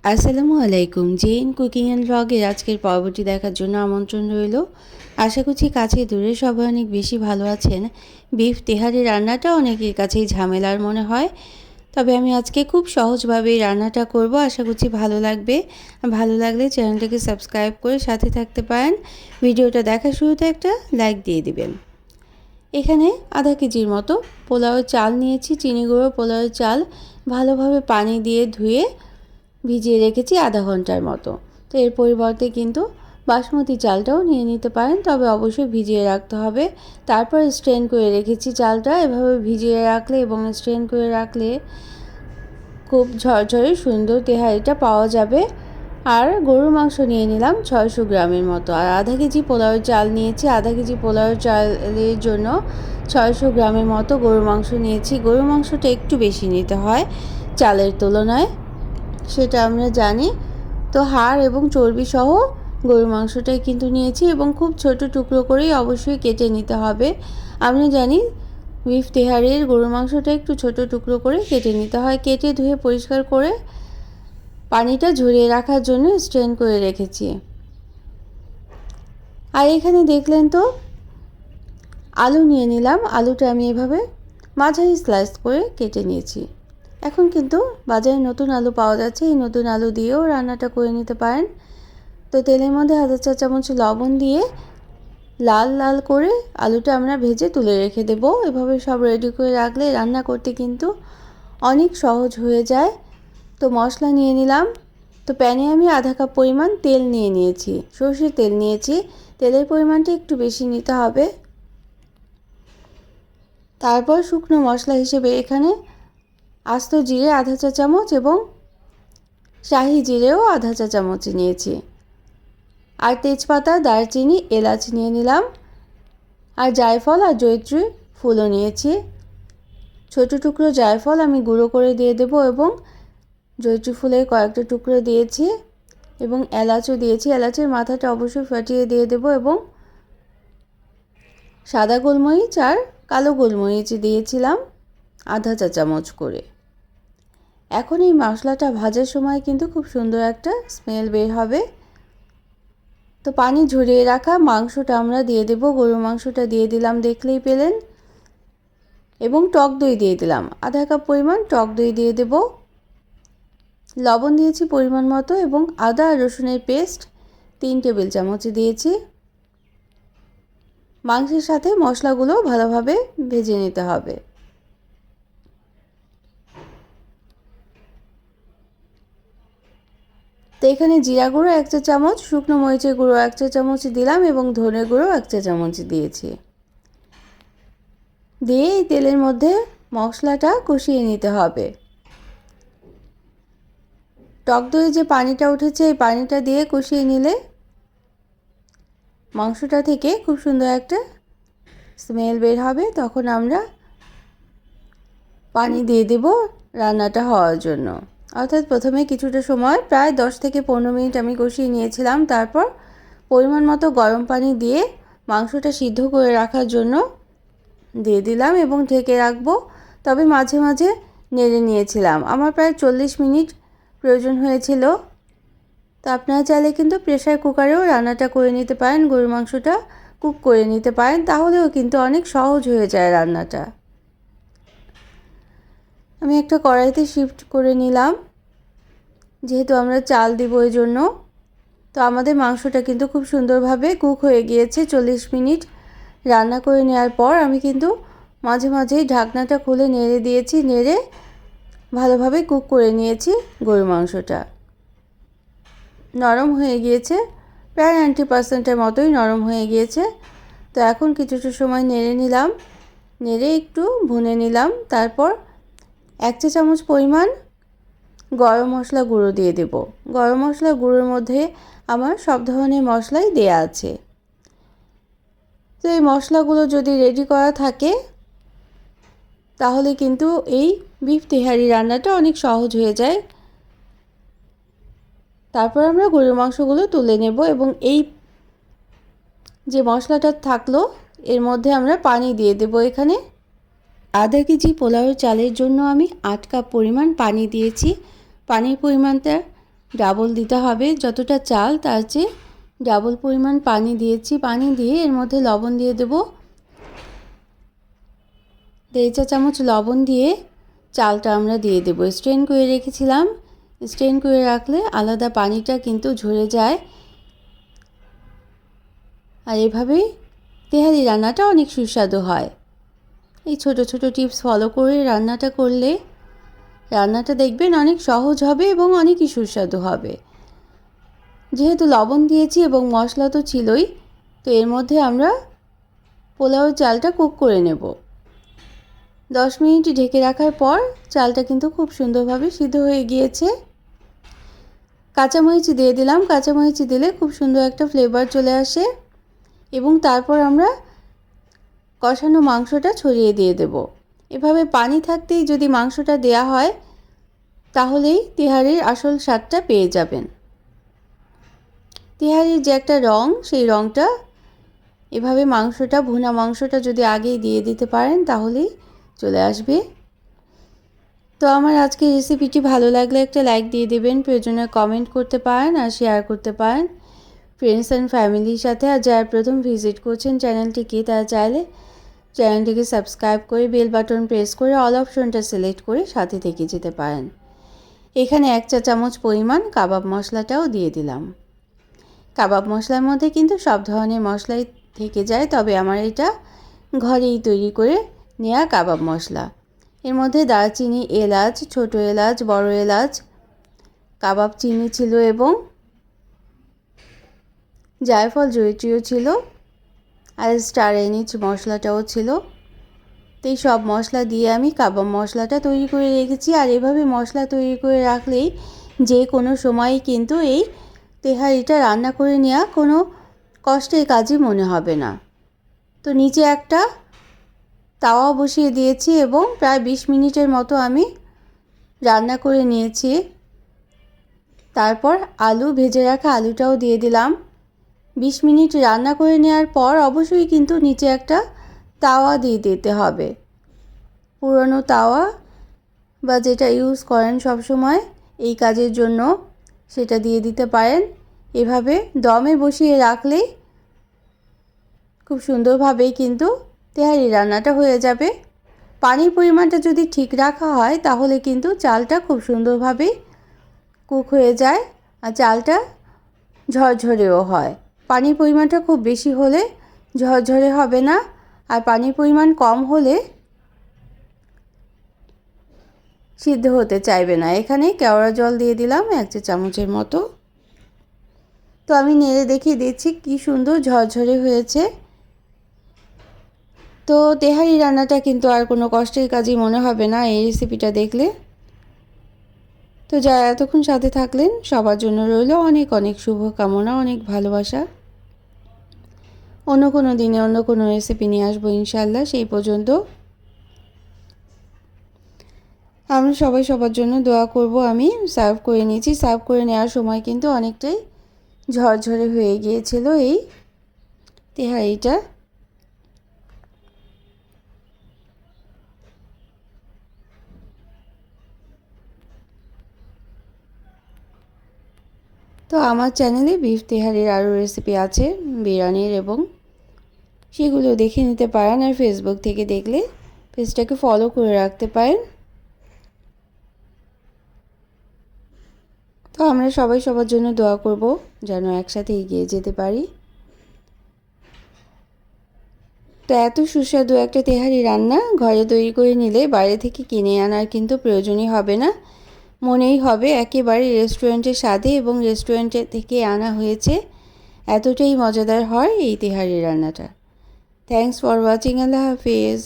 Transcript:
আসসালামু আলাইকুম। Gen cooking and ব্লগের আজকের পর্বটি দেখার জন্য আমন্ত্রণ রইল। আশা করছি কাছে দূরে সবাই অনেক বেশি ভালো আছেন। বিফ তেহারি রান্নাটা অনেকের কাছেই ঝামেলার মনে হয়, তবে আমি আজকে খুব সহজভাবে রান্নাটা করব। আশা করছি ভালো লাগবে। ভালো লাগলে চ্যানেলটাকে সাবস্ক্রাইব করে সাথে থাকতে পারেন। ভিডিওটা দেখার শুরুতে একটা লাইক দিয়ে দিবেন। এখানে আধা কেজির মতো পোলাওয়ের চাল নিয়েছি, চিনি গুঁড়ো পোলাওয়ের চাল ভালোভাবে পানি দিয়ে ধুয়ে ভিজিয়ে রেখেছি আধা ঘন্টার মতো। তো এর পরিবর্তে কিন্তু বাসমতি চালটাও নিয়ে নিতে পারেন, তবে অবশ্যই ভিজিয়ে রাখতে হবে। তারপর স্ট্রেন করে রেখেছি চালটা। এভাবে ভিজিয়ে রাখলে এবং স্ট্রেন করে রাখলে খুব ঝরঝরে সুন্দর তেহারিটা পাওয়া যাবে। আর গরুর মাংস নিয়ে নিলাম 600 গ্রামের মতো। আর আধা কেজি পোলাওয়ের চাল নিয়েছি। আধা কেজি পোলাওয়ের চালের জন্য 600 গ্রামের মতো গরুর মাংস নিয়েছি। গরুর মাংসটা একটু বেশি নিতে হয় চালের তুলনায়, সেটা আমরা জানি। তো হাড় এবং চর্বি সহ গরুর মাংসটাই কিন্তু নিয়েছি এবং খুব ছোট টুকরো করেই অবশ্যই কেটে নিতে হবে। আমরা জানি বিফ তেহারির গরুর মাংসটা একটু ছোট টুকরো করে কেটে নিতে হয়। কেটে ধুয়ে পরিষ্কার করে পানিটা ঝরিয়ে রাখার জন্য স্ট্রেন করে রেখেছি। আর এখানে দেখলেন তো আলু নিয়ে নিলাম। আলুটা আমি এভাবে মাঝারি স্লাইস করে কেটে নিয়েছি। এখন কিন্তু বাজারে নতুন আলু পাওয়া যাচ্ছে, এই নতুন আলু দিয়েও রান্নাটা করে নিতে পারেন। তো তেলের মধ্যে আধা চা চামচ লবণ দিয়ে লাল লাল করে আলুটা আমরা ভেজে তুলে রেখে দেব। এভাবে সব রেডি করে রাখলে রান্না করতে কিন্তু অনেক সহজ হয়ে যায়। তো মশলা নিয়ে নিলাম। তো প্যানে আমি আধা কাপ পরিমাণ তেল নিয়ে নিয়েছি, সরষের তেল নিয়েছি। তেলের পরিমাণটা একটু বেশি নিতে হবে। তারপর শুকনো মশলা হিসেবে এখানে আস্ত জিরে আধা চা চামচ এবং শাহি জিরেও আধা চা চামচ নিয়েছি। আর তেজপাতা, দারচিনি, এলাচ নিয়ে নিলাম। আর জায়ফল আর জয়িত্রী ফুলও নিয়েছি। ছোট টুকরো জায়ফল আমি গুঁড়ো করে দিয়ে দেব এবং জয়িত্রী ফুলের কয়েকটা টুকরো দিয়েছি এবং এলাচও দিয়েছি। এলাচের মাথাটা অবশ্যই ফাটিয়ে দিয়ে দেব এবং সাদা গোলমরিচ আর কালো গোলমরিচ দিয়েছিলাম আধা চা চামচ করে। এখন এই মশলাটা ভাজার সময় কিন্তু খুব সুন্দর একটা স্মেল বের হবে। তো পানি ঝরিয়ে রাখা মাংসটা আমরা দিয়ে দেব। গরুর মাংসটা দিয়ে দিলাম, দেখলেই পেলেন। এবং টক দই দিয়ে দিলাম, আধা কাপ পরিমাণ টক দই দিয়ে দেব। লবণ দিয়েছি পরিমাণ মতো এবং আদা আর রসুনের পেস্ট 3 টেবিল চামচ দিয়েছি। মাংসের সাথে মশলাগুলো ভালোভাবে ভেজে নিতে হবে। তো এখানে জিরা গুঁড়ো 1 চা চামচ, শুকনো মরিচের গুঁড়ো 1 চা চামচ দিলাম এবং ধনে গুঁড়ো 1 চা চামচ দিয়েছি। দিয়ে এই তেলের মধ্যে মশলাটা কষিয়ে নিতে হবে। টক দই যে পানিটা উঠেছে এই পানিটা দিয়ে কষিয়ে নিলে মাংসটা থেকে খুব সুন্দর একটা স্মেল বের হবে। তখন আমরা পানি দিয়ে দেব রান্নাটা হওয়ার জন্য। অর্থাৎ প্রথমে কিছুটা সময় প্রায় 10 থেকে 15 মিনিট আমি কষিয়ে নিয়েছিলাম। তারপর পরিমাণ মতো গরম পানি দিয়ে মাংসটা সিদ্ধ করে রাখার জন্য দিয়ে দিলাম এবং ঢেকে রাখবো। তবে মাঝে মাঝে নেড়ে নিয়েছিলাম। আমার প্রায় 40 মিনিট প্রয়োজন হয়েছিল। তো আপনারা চাইলে কিন্তু প্রেসার কুকারেও রান্নাটা করে নিতে পারেন, গরুর মাংসটা কুক করে নিতে পারেন, তাহলেও কিন্তু অনেক সহজ হয়ে যায় রান্নাটা। আমি একটা কড়াইতে শিফট করে নিলাম, যেহেতু আমরা চাল দিব এই জন্য। তো আমাদের মাংসটা কিন্তু খুব সুন্দরভাবে কুক হয়ে গিয়েছে। 40 মিনিট রান্না করে নেওয়ার পর আমি কিন্তু মাঝে মাঝেই ঢাকনাটা খুলে নেড়ে দিয়েছি। নেড়ে ভালোভাবে কুক করে নিয়েছি। গরুর মাংসটা নরম হয়ে গিয়েছে, প্রায় 90%-এর মতোই নরম হয়ে গিয়েছে। তো এখন কিছুটা সময় নেড়ে নিলাম, নেড়ে একটু ভুনে নিলাম। তারপর 1 চা চামচ পরিমাণ গরম মশলা গুঁড়ো দিয়ে দেব। গরম মশলা গুঁড়োর মধ্যে আমার সব ধরনের মশলাই দেয়া আছে। তো এই মশলাগুলো যদি রেডি করা থাকে তাহলে কিন্তু এই বিফ তেহারি রান্নাটা অনেক সহজ হয়ে যায়। তারপর আমরা গরুর মাংসগুলো তুলে নেব এবং এই যে মশলাটা থাকলো এর মধ্যে আমরা পানি দিয়ে দেব। এখানে আধা কেজি পোলাওয়ের চালের জন্য আমি 8 কাপ পরিমাণ পানি দিয়েছি। পানির পরিমাণটা ডাবল দিতে হবে, যতটা চাল তার চেয়ে ডাবল পরিমাণ পানি দিয়েছি। পানি দিয়ে এর মধ্যে লবণ দিয়ে দেব, 1.5 চা চামচ লবণ দিয়ে চালটা আমরা দিয়ে দেব। স্ট্রেন করে রেখেছিলাম, স্ট্রেন করে রাখলে আলাদা পানিটা কিন্তু ঝরে যায়। আর এভাবেই তেহারি রান্নাটা অনেক সুস্বাদু হয়। এই ছোট ছোট টিপস ফলো করে রান্নাটা করলে রান্নাটা দেখবেন অনেক সহজ হবে এবং অনেকই সুস্বাদু হবে। যেহেতু লবণ দিয়েছি এবং মশলা তো ছিলই, তো এর মধ্যে আমরা পোলাওয়ের চালটা কুক করে নেব। 10 মিনিট ঢেকে রাখার পর চালটা কিন্তু খুব সুন্দরভাবে সিদ্ধ হয়ে গিয়েছে। কাঁচামরিচ দিয়ে দিলাম, কাঁচামরিচ দিলে খুব সুন্দর একটা ফ্লেভার চলে আসে। এবং তারপর আমরা কষানো মাংসটা ছড়িয়ে দিয়ে দেব। এভাবে পানি থাকতেই যদি মাংসটা দেয়া হয় তাহলেই তেহারির আসল স্বাদটা পেয়ে যাবেন। তেহারির যে একটা রং, সেই রংটা এভাবে মাংসটা, ভুনা মাংসটা যদি আগেই দিয়ে দিতে পারেন তাহলেই চলে আসবে। তো আমার আজকের রেসিপিটি ভালো লাগলে একটা লাইক দিয়ে দেবেন, প্রয়োজনে কমেন্ট করতে পারেন আর শেয়ার করতে পারেন ফ্রেন্ডস অ্যান্ড ফ্যামিলির সাথে। আর যারা প্রথম ভিজিট করছেন চ্যানেলটিকে, তারা চাইলে চ্যানেলটিকে সাবস্ক্রাইব করে বেল বাটন প্রেস করে অল অপশনটা সিলেক্ট করে সাথে থেকে যেতে পারেন। এখানে 1 চা চামচ পরিমাণ কাবাব মশলাটাও দিয়ে দিলাম। কাবাব মশলার মধ্যে কিন্তু সব ধরনের মশলাই থেকে যায়, তবে আমার এটা ঘরেই তৈরি করে নেওয়া কাবাব মশলা। এর মধ্যে দারচিনি, এলাচ, ছোট এলাচ, বড় এলাচ, কাবাব চিনি ছিল এবং জায়ফল জয়িত্রীও ছিল, আর স্টার এনিচ মশলাটাও ছিল। তো এই সব মশলা দিয়ে আমি কাবাব মশলাটা তৈরি করে রেখেছি। আর এভাবে মশলা তৈরি করে রাখলেই যে কোনো সময় কিন্তু এই তেহারিটা রান্না করে নেওয়া কোনো কষ্টের কাজই মনে হবে না। তো নিচে একটা তাওয়া বসিয়ে দিয়েছি এবং প্রায় 20 মিনিটের মতো আমি রান্না করে নিয়েছি। তারপর আলু, ভেজে রাখা আলুটাও দিয়ে দিলাম। 20 মিনিট রান্না করে নেওয়ার পর অবশ্যই কিন্তু নিচে একটা তাওয়া দিয়ে দিতে হবে। পুরনো তাওয়া বা যেটা ইউজ করেন সব সময় এই কাজের জন্য, সেটা দিয়ে দিতে পারেন। এভাবে দমে বসিয়ে রাখলেই খুব সুন্দরভাবেই কিন্তু তেহারি রান্নাটা হয়ে যাবে। পানির পরিমাণটা যদি ঠিক রাখা হয় তাহলে কিন্তু চালটা খুব সুন্দরভাবেই কুক হয়ে যায় আর চালটা ঝরঝরেও হয়। পানির পরিমাণটা খুব বেশি হলে ঝরঝরে হবে না, আর পানির পরিমাণ কম হলে সিদ্ধ হতে চাইবে না। এখানে কেওড়া জল দিয়ে দিলাম 1 চা চামচের মতো। তো আমি নেড়ে দেখিয়ে দিচ্ছি কি সুন্দর ঝরঝরে হয়েছে। তো তেহারি রান্নাটা কিন্তু আর কোনো কষ্টের কাজই মনে হবে না এই রেসিপিটা দেখলে। তো যারা এতক্ষণ সাথে থাকলেন সবার জন্য রইল অনেক অনেক শুভকামনা, অনেক ভালোবাসা। অন্য কোনো দিনে অন্য কোনো রেসিপি নিয়ে আসবো ইনশাআল্লাহ। সেই পর্যন্ত আমরা সবাই সবার জন্য দোয়া করব। আমি সার্ভ করে নিয়েছি। সার্ভ করে নেওয়ার সময় কিন্তু অনেকটাই ঝরঝরে হয়ে গিয়েছিল এই তেহারিটা। তো আমার চ্যানেলে বিফ তেহারির আরও রেসিপি আছে বিরিয়ানির, এবং সেগুলো দেখে নিতে পারেন। আর ফেসবুক থেকে দেখলে পেজটাকে ফলো করে রাখতে পারেন। তো আমরা সবাই সবার জন্য দোয়া করব যেন একসাথে এগিয়ে যেতে পারি। তো এত সুস্বাদু একটা তেহারি রান্না ঘরে তৈরি করে নিলে বাইরে থেকে কিনে আনার কিন্তু প্রয়োজনই হবে না। মনেই হবে একেবারে রেস্টুরেন্টের স্বাদে এবং রেস্টুরেন্টের থেকে আনা হয়েছে। এতটাই মজাদার হয় এই তেহারি রান্নাটা। Thanks for watching. Allah Hafiz.